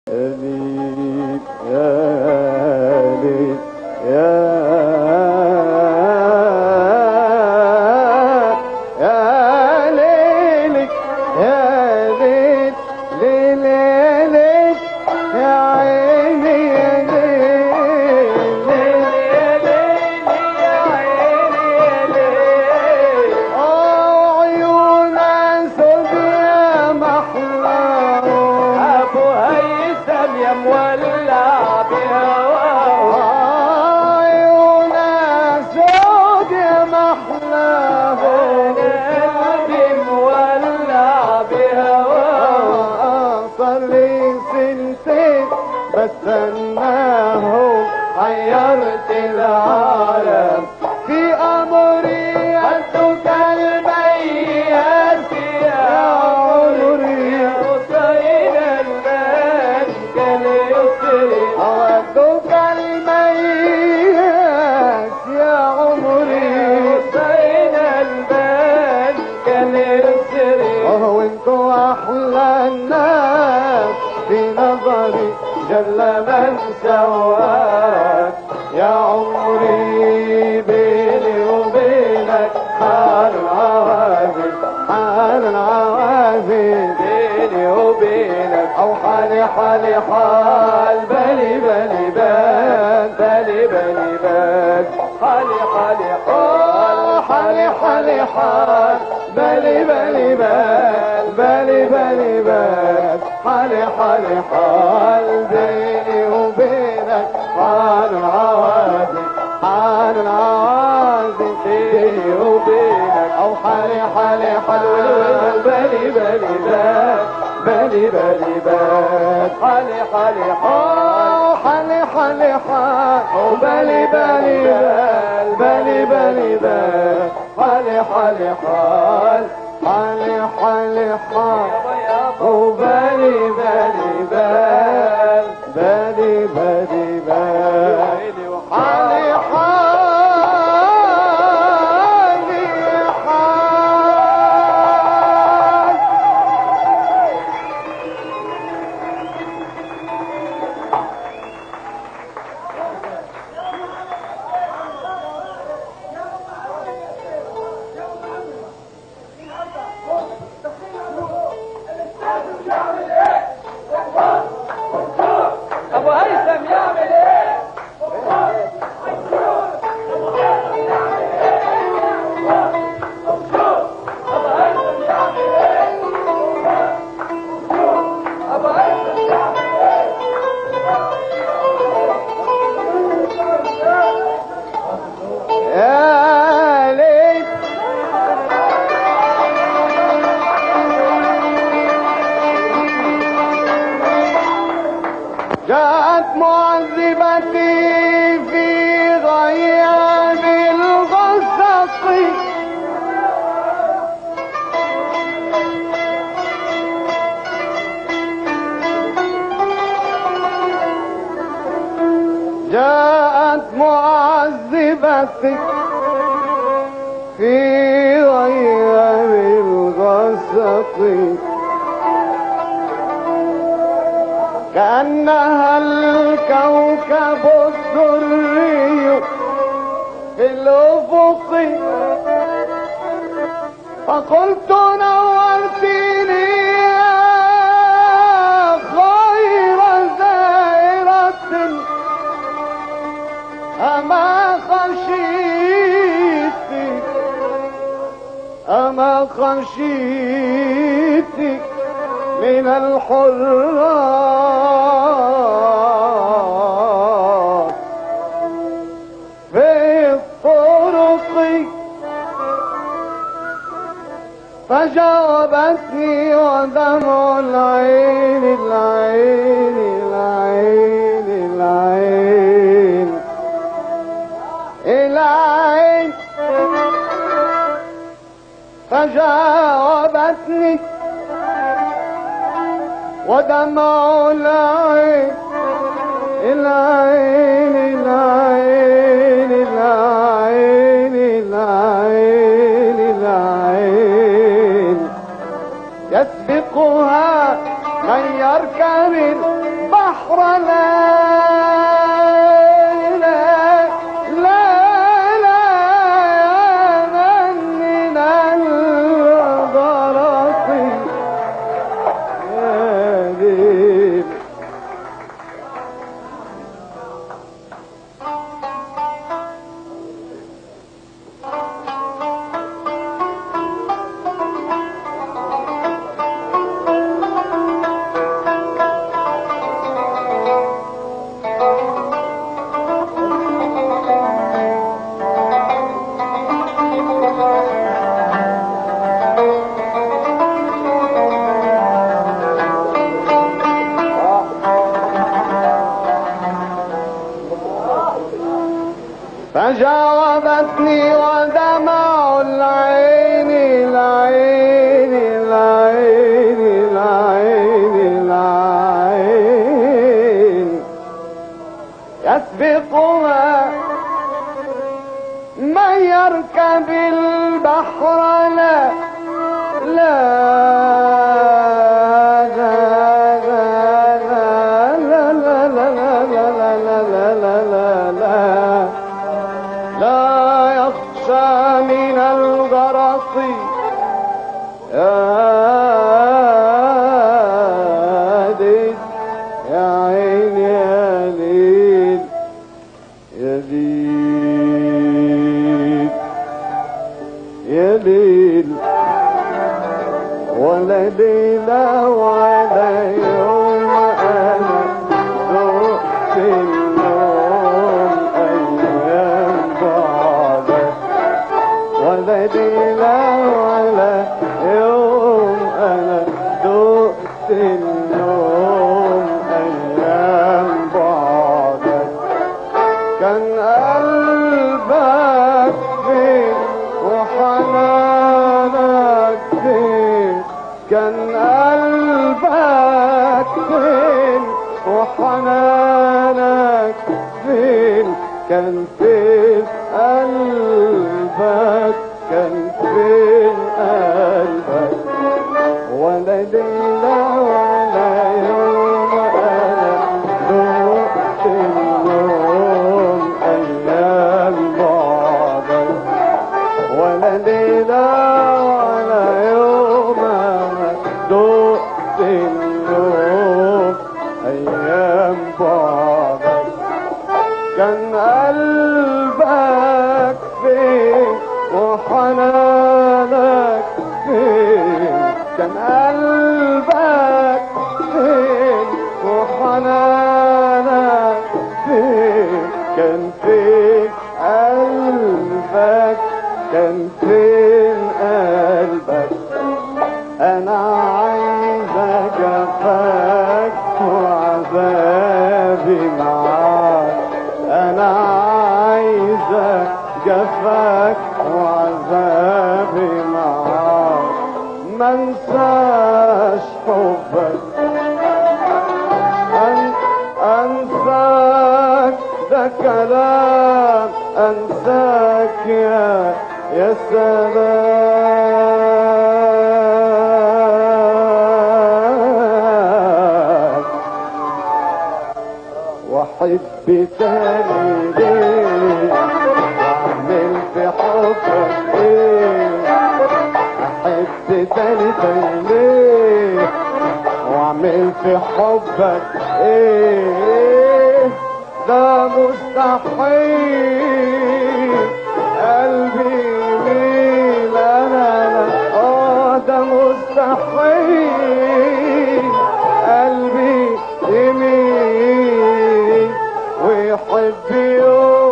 ليل يا ليل يا ليلك يا ليل ليل ليلك يا عيني يا ليل ليل يا عيني يا ليل عيونها سود يا محلاهم ابو هيثم يا مولع بهواه عيونها سود يا محلاهم قلبي مولع بهواه صار لي سنتين بستناهم حيرت العالم في امري انتك المياس يا عمري حسين المال كان يسري انتك المياس يا عمري حسين المال كان يسري وانتوا احلى الناس في نظري جل من سواك يا عمري بيني وبينك حال العوازل حال العوازل بيني وبينك او حالي حالي حال بالي بالي بال بالي بالي بال حالي حالي حال حالي حالي حال بالي بالي بال بالي بالي بال حالي حالي حال بيني وبينك حال العوازل حال العوازل بيني وبينك او حالي حالي حال بالي بالي بال بالي بالي بال حالي حالي حال حالي حالي حال بالي بالي بال بالي بالي بال حالي حالي حال حالي حالي حال وبالي بالي بال بالي بالي بال حالي حالي حال ابو هيثم يعمل ايه؟ يا ليل جاءت معذبتي في غياب الغسق جاءت معذبتي في غياب الغسق كأنها الكوكب الدري في الأفق فقلت نورتني يا خير زائرة أما خشيت أما خشيت من الحراس في الطرق فجاوبتني ودمع العين العين العين العين العين فجاوبتني ودمع العين العين العين العين العين العين يسبقها من يركب البحر لا لا لا لا من الغرق يا ليل. فجاوبتني ودمع العين العين العين العين العين يسبقها من يركب البحر لا لا لا يخشى من الغرق يا ليل يا عين يا ليل يا ليل يا ليل. ولا ليلة ولا يوم أنا ذقت النوم أيام بعدك. ولا ليلة ولا يوم أنا ذقت النوم أيام بعدك. كان قلبك فين وحنانك فين. كان قلبك فين وحنانك فين. كان فين قلبك كان فين قلبك. ولا ليلة ولا يوم أنا ذقت النوم أيام بعدك. ولا ليلة ولا يوم أنا ذقت النوم أيام بعدك. كان قلبك فين وحنانك فين. كان قلبك فين وحنانك فين. كان فين قلبك كان فين قلبك. أنا عايزة جفاك وعذابي معاك. أنا عايزة جفاك وعذابي معاك. منساش حبك أنساك ده كلام. أنساك يا سلام. واحب تاني ليه واعمل في حبك ايه. احب تاني ليه واعمل في حبك ايه. ده مستحيل قلبي يميل انا ده مستحيل قلبي يميل ويحب يوم